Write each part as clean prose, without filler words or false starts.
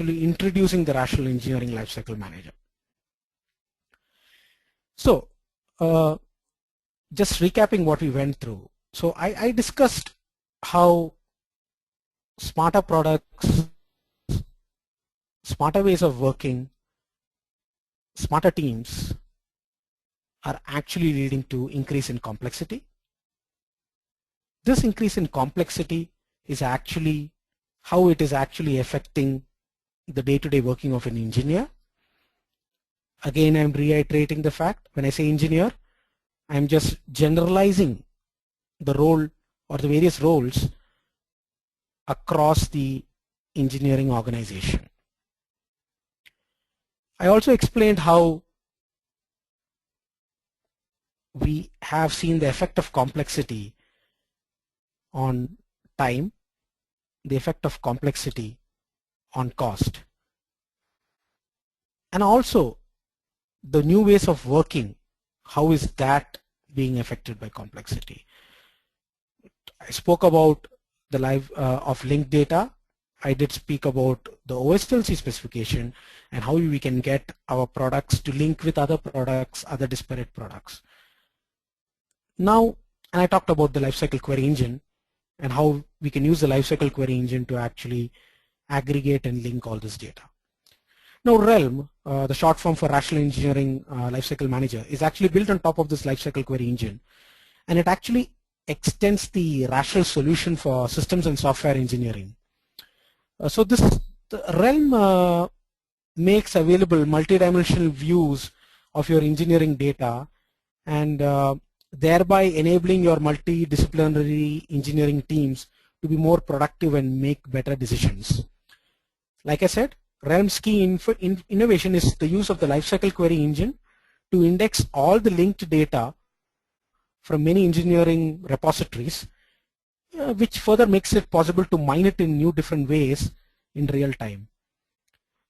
actually introducing the Rational Engineering Lifecycle Manager. So just recapping what we went through. So I discussed how smarter products, smarter ways of working, smarter teams are actually leading to increase in complexity. This increase in complexity is actually how it is actually affecting the day-to-day working of an engineer. Again, I'm reiterating the fact, when I say engineer, I'm just generalizing the role or the various roles across the engineering organization. I also explained how we have seen the effect of complexity on time, the effect of complexity on cost, and also the new ways of working, how is that being affected by complexity. I spoke about the live of linked data. I did speak about the OSLC specification and how we can get our products to link with other products, other disparate products. Now, and I talked about the lifecycle query engine and how we can use the lifecycle query engine to actually aggregate and link all this data. Now, RELM, the short form for Rational Engineering Lifecycle Manager, is actually built on top of this lifecycle query engine, and it actually extends the rational solution for systems and software engineering. So this RELM makes available multidimensional views of your engineering data, and thereby enabling your multidisciplinary engineering teams to be more productive and make better decisions. Like I said, RELM's key innovation is the use of the lifecycle query engine to index all the linked data from many engineering repositories, which further makes it possible to mine it in new different ways in real time.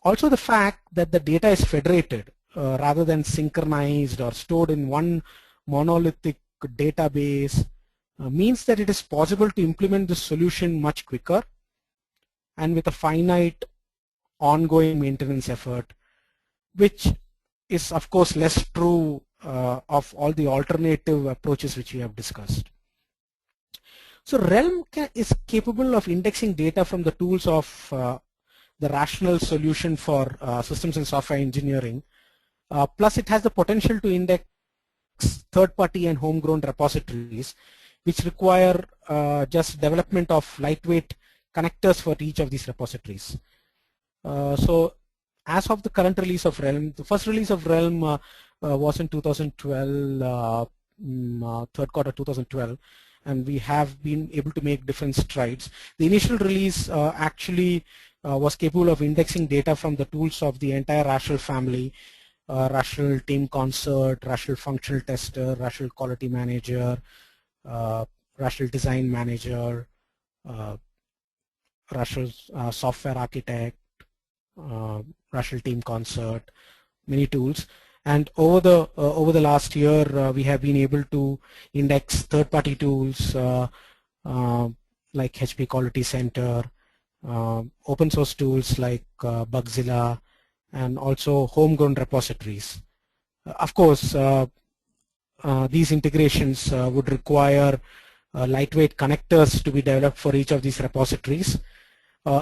Also, the fact that the data is federated rather than synchronized or stored in one monolithic database means that it is possible to implement the solution much quicker and with a finite ongoing maintenance effort, which is of course less true of all the alternative approaches which we have discussed. So RELM is capable of indexing data from the tools of the rational solution for systems and software engineering, plus it has the potential to index third-party and homegrown repositories which require just development of lightweight connectors for each of these repositories. So as of the current release of RELM, the first release of RELM was in 2012, third quarter 2012, and we have been able to make different strides. The initial release actually was capable of indexing data from the tools of the entire Rational family, Rational Team Concert, Rational Functional Tester, Rational Quality Manager, Rational Design Manager, Rational Software Architect, Rational Team Concert, many tools. And over the last year, we have been able to index third-party tools like HP Quality Center, open source tools like Bugzilla, and also homegrown repositories. Of course, these integrations would require lightweight connectors to be developed for each of these repositories.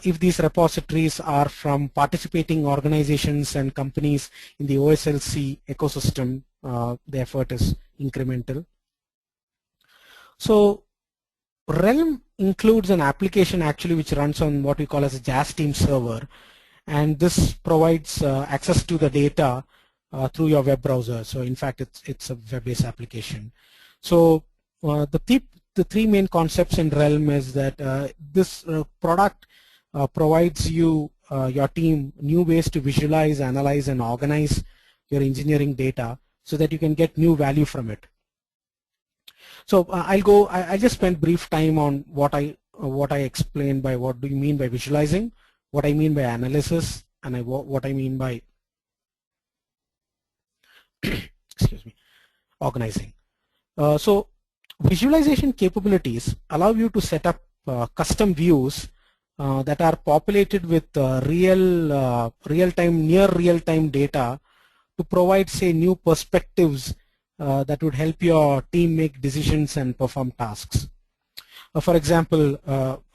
If these repositories are from participating organizations and companies in the OSLC ecosystem, the effort is incremental. So RELM includes an application actually which runs on what we call as a JAS Team server, and this provides access to the data through your web browser. So in fact, it's a web-based application. So the three main concepts in RELM is that this product provides you, your team, new ways to visualize, analyze, and organize your engineering data so that you can get new value from it. So I just spent brief time on what I explained by what do you mean by visualizing, what I mean by analysis, and what I mean by excuse me, organizing. So visualization capabilities allow you to set up custom views that are populated with real-time, near real-time data to provide, say, new perspectives that would help your team make decisions and perform tasks. For example,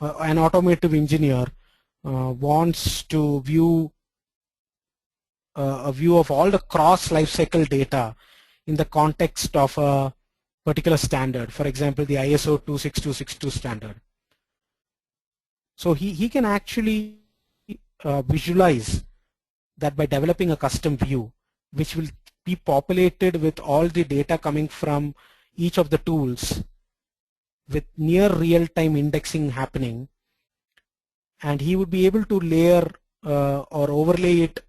an automotive engineer wants to view a view of all the cross lifecycle data in the context of a particular standard. For example, the ISO 26262 standard. So he can actually visualize that by developing a custom view, which will be populated with all the data coming from each of the tools with near real-time indexing happening, and he would be able to layer or overlay it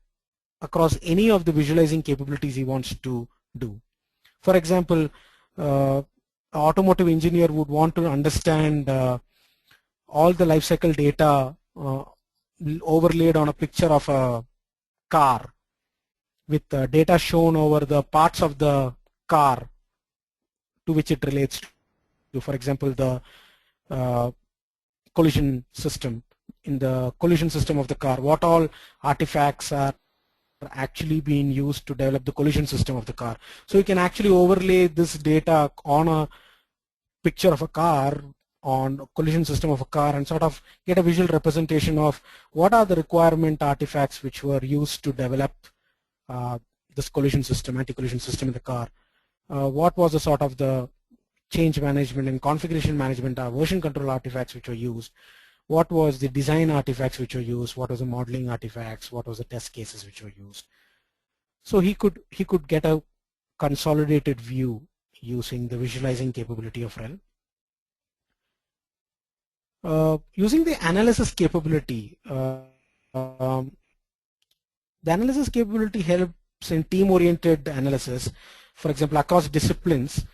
across any of the visualizing capabilities he wants to do. For example, an automotive engineer would want to understand all the lifecycle data overlaid on a picture of a car with data shown over the parts of the car to which it relates to. For example, the collision system. In the collision system of the car, what all artifacts are actually being used to develop the collision system of the car. So you can actually overlay this data on a picture of a car, on a collision system of a car, and sort of get a visual representation of what are the requirement artifacts which were used to develop this collision system, anti-collision system in the car. What was the sort of the change management and configuration management, version control artifacts which were used. What was the design artifacts which were used, what was the modeling artifacts, what was the test cases which were used. So he could get a consolidated view using the visualizing capability of RELM. Using the analysis capability, the analysis capability helps in team-oriented analysis, for example, across disciplines,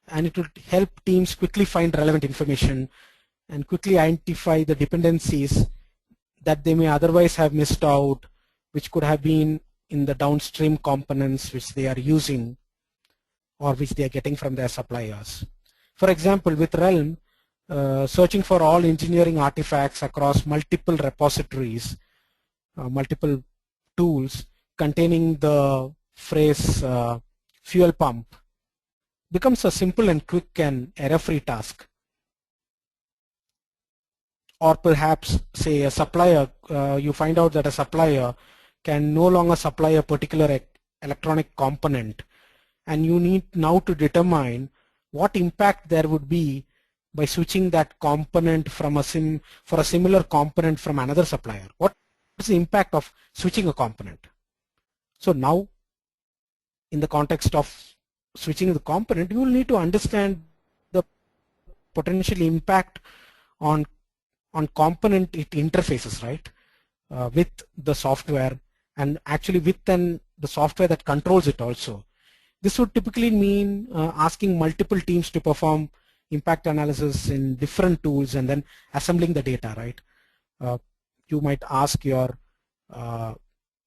and it would help teams quickly find relevant information and quickly identify the dependencies that they may otherwise have missed out, which could have been in the downstream components which they are using or which they are getting from their suppliers. For example, with RELM, searching for all engineering artifacts across multiple repositories, multiple tools containing the phrase fuel pump becomes a simple and quick and error-free task. Or perhaps, say, a supplier, you find out that a supplier can no longer supply a particular electronic component, and you need now to determine what impact there would be by switching that component from for a similar component from another supplier. What is the impact of switching a component? So now, in the context of switching the component, you will need to understand the potential impact on component interfaces, right, with the software, and actually with the software that controls it also. This would typically mean asking multiple teams to perform impact analysis in different tools and then assembling the data, right? You might ask your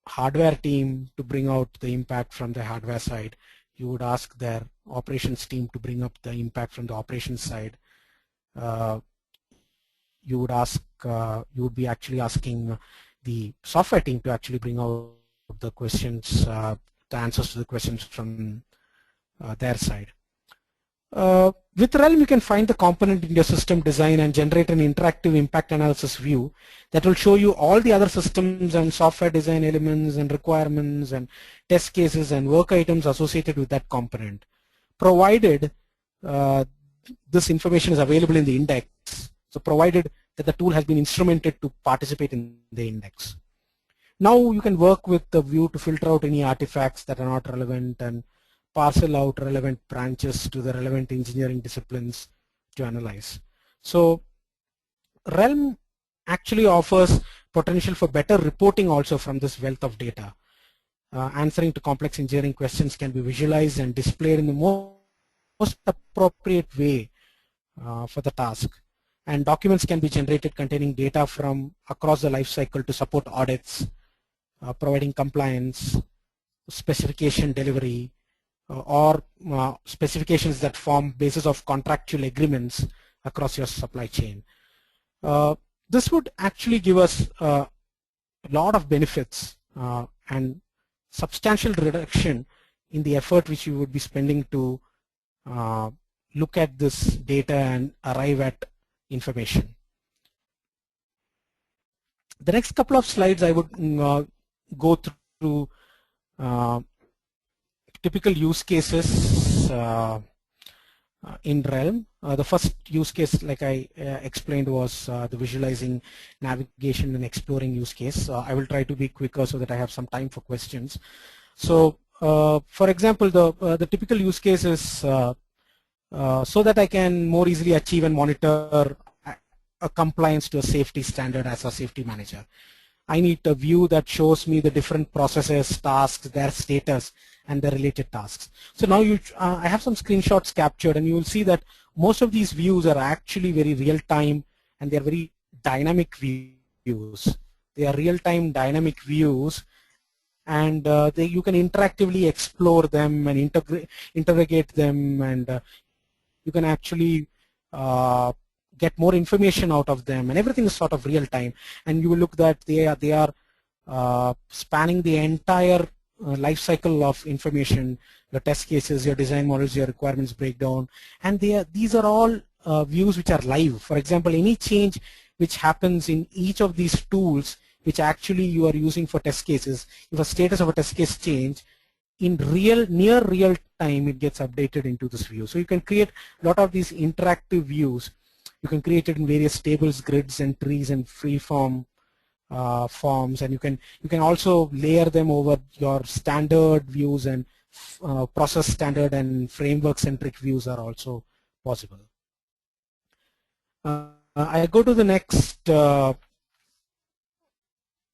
hardware team to bring out the impact from the hardware side. You would ask their operations team to bring up the impact from the operations side. You would be actually asking the software team to actually bring out the questions, the answers to the questions from their side. With RELM, you can find the component in your system design and generate an interactive impact analysis view that will show you all the other systems and software design elements and requirements and test cases and work items associated with that component, provided this information is available in the index. So provided that the tool has been instrumented to participate in the index. Now you can work with the view to filter out any artifacts that are not relevant and parcel out relevant branches to the relevant engineering disciplines to analyze. So RELM actually offers potential for better reporting also from this wealth of data. Answering to complex engineering questions can be visualized and displayed in the most appropriate way for the task. And documents can be generated containing data from across the life cycle to support audits, providing compliance, specification delivery, or specifications that form basis of contractual agreements across your supply chain. The this would actually give us a lot of benefits and substantial reduction in the effort which you would be spending to look at this data and arrive at information. The next couple of slides I would go through typical use cases in RELM. The first use case, like I explained, was the visualizing, navigation, and exploring use case. I will try to be quicker so that I have some time for questions. So, for example, the typical use case is so that I can more easily achieve and monitor a compliance to a safety standard as a safety manager. I need a view that shows me the different processes, tasks, their status, and the related tasks. So now I have some screenshots captured, and you will see that most of these views are actually very real-time, and they are very dynamic views. They are real-time dynamic views, and you can interactively explore them and interrogate them, and you can actually get more information out of them, and everything is sort of real time. And you will look that they are spanning the entire life cycle of information, your test cases, your design models, your requirements breakdown, and these are all views which are live. For example, any change which happens in each of these tools which actually you are using for test cases, if a status of a test case change, in near real time it gets updated into this view. So you can create a lot of these interactive views. You can create it in various tables, grids, and trees, and free-form forms, and you can also layer them over your standard views, and process standard and framework-centric views are also possible. I go to the next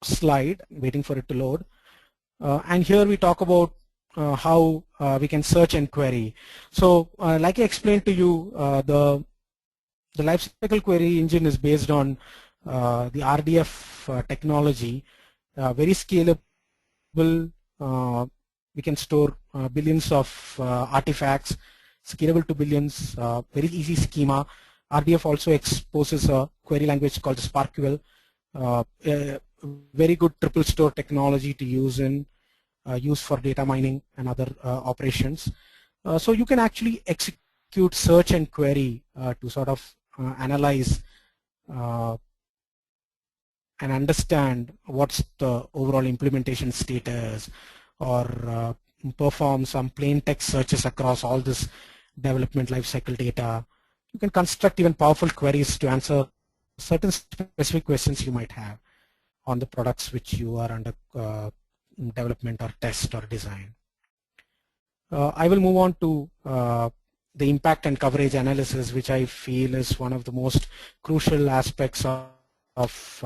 slide, waiting for it to load, and here we talk about how we can search and query. So, like I explained to you, the lifecycle query engine is based on the RDF technology, very scalable. We can store billions of artifacts, scalable to billions, very easy schema. RDF also exposes a query language called SparkQL, very good triple store technology to use for data mining and other operations. So you can actually execute search and query to sort of analyze and understand what's the overall implementation status, or perform some plain text searches across all this development lifecycle data. You can construct even powerful queries to answer certain specific questions you might have on the products which you are under development or test or design. I will move on to the impact and coverage analysis, which I feel is one of the most crucial aspects of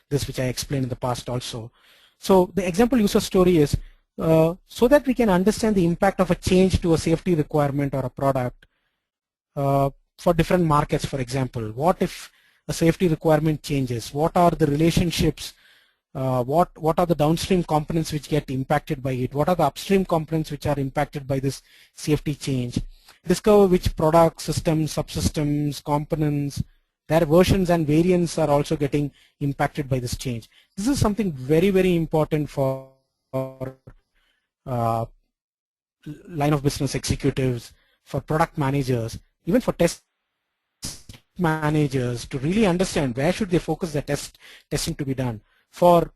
this, which I explained in the past also. So the example user story is so that we can understand the impact of a change to a safety requirement or a product for different markets. For example, what if a safety requirement changes? What are the relationships? What are the downstream components which get impacted by it? What are the upstream components which are impacted by this safety change? Discover which products, systems, subsystems, components, their versions and variants are also getting impacted by this change. This is something very, very important for line of business executives, for product managers, even for test managers, to really understand where should they focus their testing to be done. For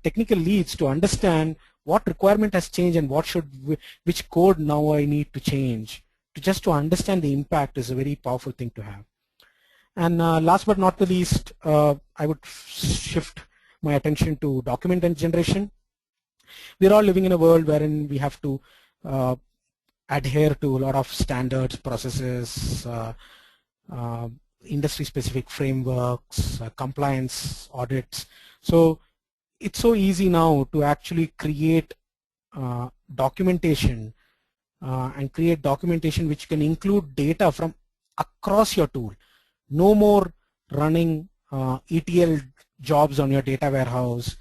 technical leads to understand what requirement has changed and which code now I need to change. Just to understand the impact is a very powerful thing to have. And last but not the least, I would shift my attention to document generation. We're all living in a world wherein we have to adhere to a lot of standards, processes, industry-specific frameworks, compliance audits. So it's so easy now to actually create documentation and create documentation which can include data from across your tool. No more running ETL jobs on your data warehouse.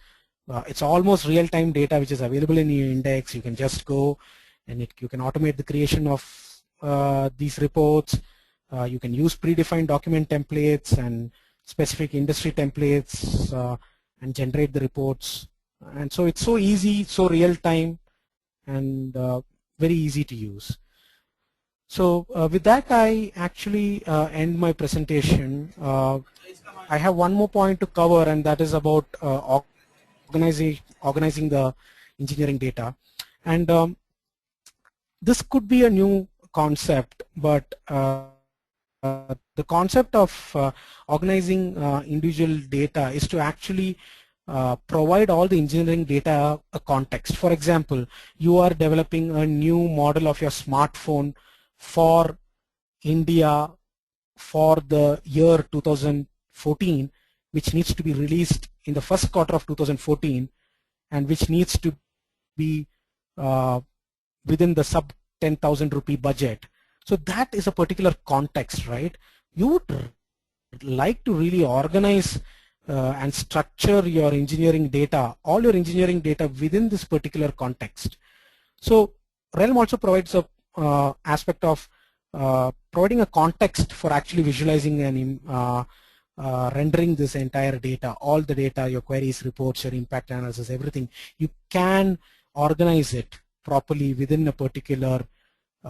It's almost real-time data which is available in your index. You can just go and you can automate the creation of these reports. You can use predefined document templates and specific industry templates and generate the reports. And so it's so easy, so real time, and very easy to use. So with that, I actually end my presentation. I have one more point to cover, and that is about organizing the engineering data. And this could be a new concept, but the concept of organizing individual data is to actually provide all the engineering data a context. For example, you are developing a new model of your smartphone for India for the year 2014, which needs to be released in the first quarter of 2014, and which needs to be within the sub 10,000 rupee budget. So that is a particular context, right? You would like to really organize and structure your engineering data, all your engineering data within this particular context. So RELM also provides a aspect of providing a context for actually visualizing and rendering this entire data, all the data, your queries, reports, your impact analysis, everything. You can organize it properly within a particular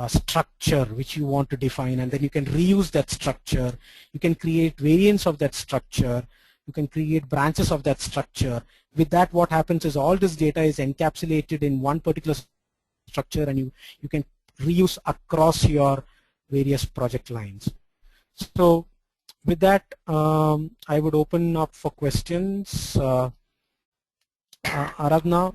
structure which you want to define, and then you can reuse that structure. You can create variants of that structure. You can create branches of that structure. With that, what happens is all this data is encapsulated in one particular structure, and you can reuse across your various project lines. So with that, I would open up for questions. Aradhna,